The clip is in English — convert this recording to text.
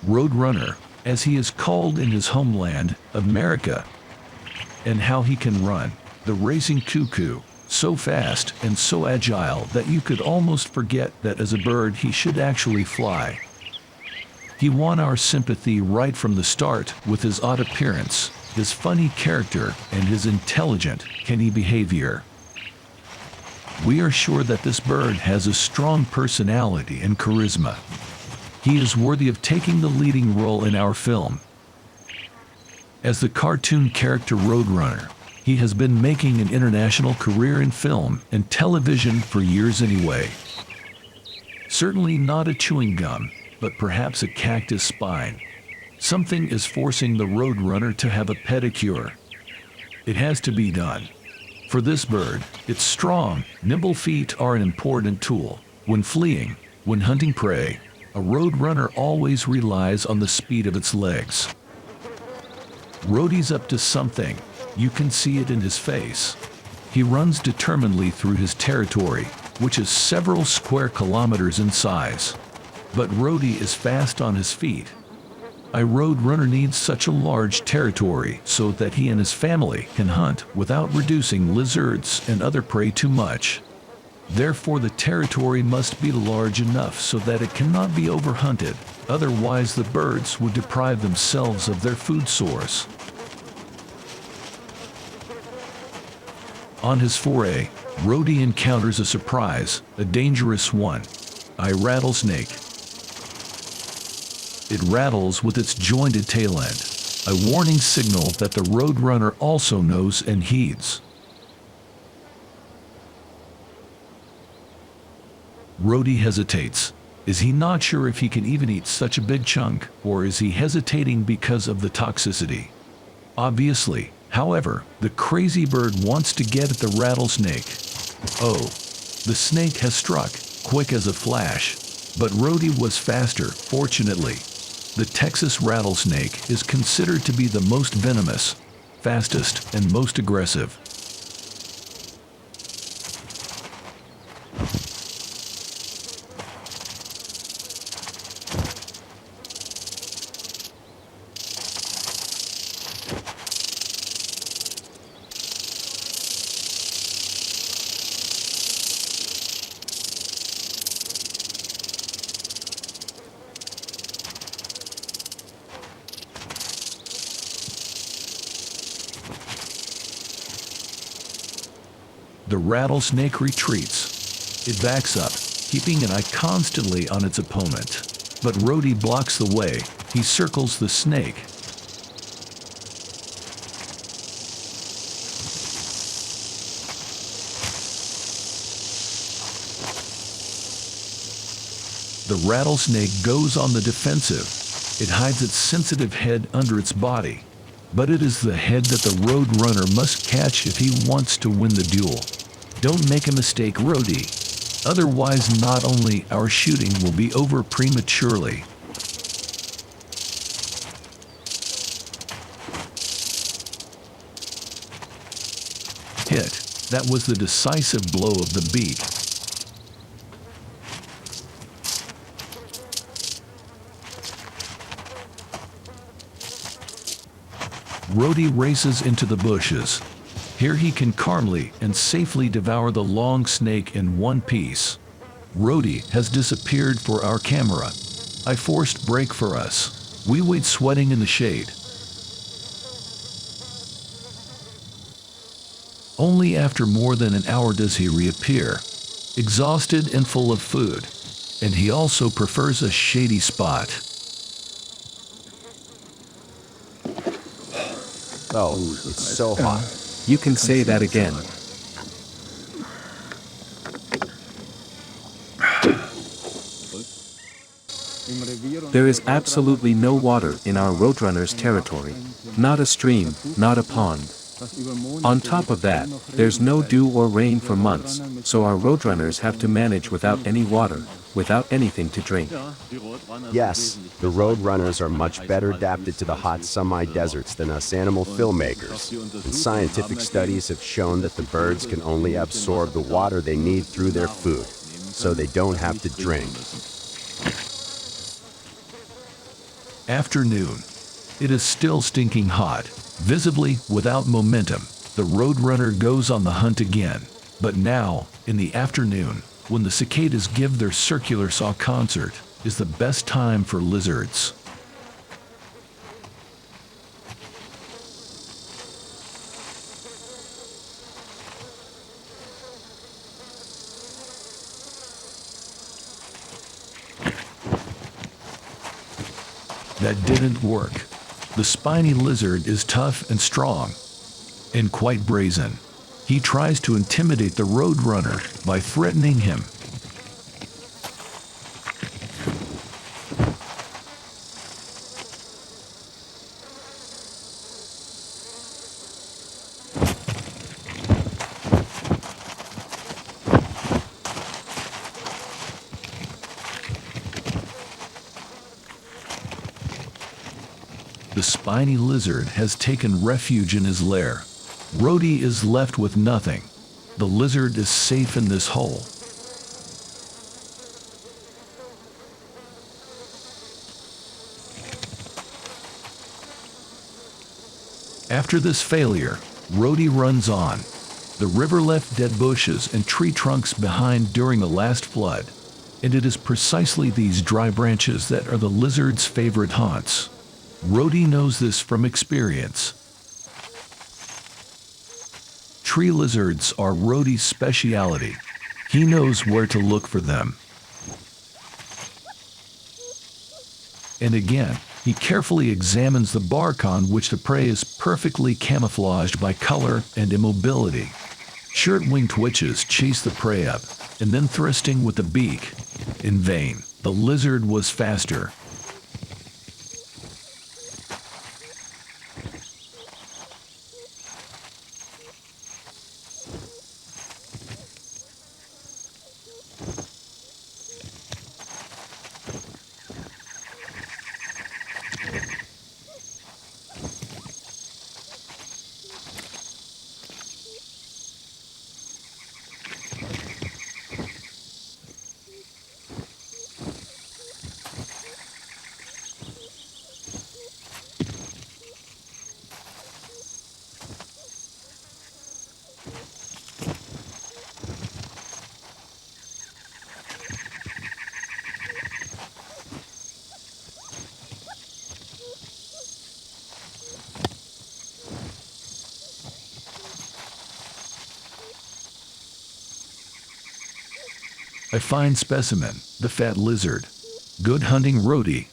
Roadrunner, as he is called in his homeland, America, and how he can run, the racing cuckoo, so fast and so agile that you could almost forget that as a bird he should actually fly. He won our sympathy right from the start with his odd appearance, his funny character, and his intelligent, canny behavior. We are sure that this bird has a strong personality and charisma. He is worthy of taking the leading role in our film. As the cartoon character Roadrunner, he has been making an international career in film and television for years anyway. Certainly not a chewing gum, but perhaps a cactus spine. Something is forcing the Roadrunner to have a pedicure. It has to be done. For this bird, its strong, nimble feet are an important tool. When fleeing, when hunting prey, a Roadrunner always relies on the speed of its legs. Rhodey's up to something. You can see it in his face. He runs determinedly through his territory, which is several square kilometers in size. But Rhodey is fast on his feet. A Roadrunner needs such a large territory so that he and his family can hunt without reducing lizards and other prey too much. Therefore, the territory must be large enough so that it cannot be overhunted, otherwise the birds would deprive themselves of their food source. On his foray, Rhodey encounters a surprise, a dangerous one, a rattlesnake. It rattles with its jointed tail end, a warning signal that the Roadrunner also knows and heeds. Rhodey hesitates. Is he not sure if he can even eat such a big chunk, or is he hesitating because of the toxicity? Obviously, however, the crazy bird wants to get at the rattlesnake. Oh, the snake has struck, quick as a flash, but Rhodey was faster, fortunately. The Texas rattlesnake is considered to be the most venomous, fastest, and most aggressive. The rattlesnake retreats. It backs up, keeping an eye constantly on its opponent. But Rhodey blocks the way. He circles the snake. The rattlesnake goes on the defensive. It hides its sensitive head under its body. But it is the head that the Roadrunner must catch if he wants to win the duel. Don't make a mistake, Rhodey. Otherwise, not only our shooting will be over prematurely. Hit. That was the decisive blow of the beak. Rhodey races into the bushes. Here he can calmly and safely devour the long snake in one piece. Rhodey has disappeared for our camera. A forced break for us. We wait sweating in the shade. Only after more than an hour does he reappear, exhausted and full of food. And he also prefers a shady spot. Oh, it's so hot. You can say that again. There is absolutely no water in our Roadrunner's territory. Not a stream, not a pond. On top of that, there's no dew or rain for months, so our Roadrunners have to manage without any water, without anything to drink. Yes, the Roadrunners are much better adapted to the hot semi-deserts than us animal filmmakers, and scientific studies have shown that the birds can only absorb the water they need through their food, so they don't have to drink. Afternoon. It is still stinking hot. Visibly without momentum, the Roadrunner goes on the hunt again. But now, in the afternoon, when the cicadas give their circular saw concert, is the best time for lizards. That didn't work. The spiny lizard is tough and strong, and quite brazen. He tries to intimidate the Roadrunner by threatening him. The spiny lizard has taken refuge in his lair. Rhodey is left with nothing. The lizard is safe in this hole. After this failure, Rhodey runs on. The river left dead bushes and tree trunks behind during the last flood, and it is precisely these dry branches that are the lizard's favorite haunts. Rhodey knows this from experience. Tree lizards are Rhodey's speciality. He knows where to look for them. And again, he carefully examines the bark on which the prey is perfectly camouflaged by color and immobility. Short-winged twitches chase the prey up, and then thrusting with the beak. In vain, the lizard was faster. A fine specimen, the fat lizard. Good hunting, Rhodey.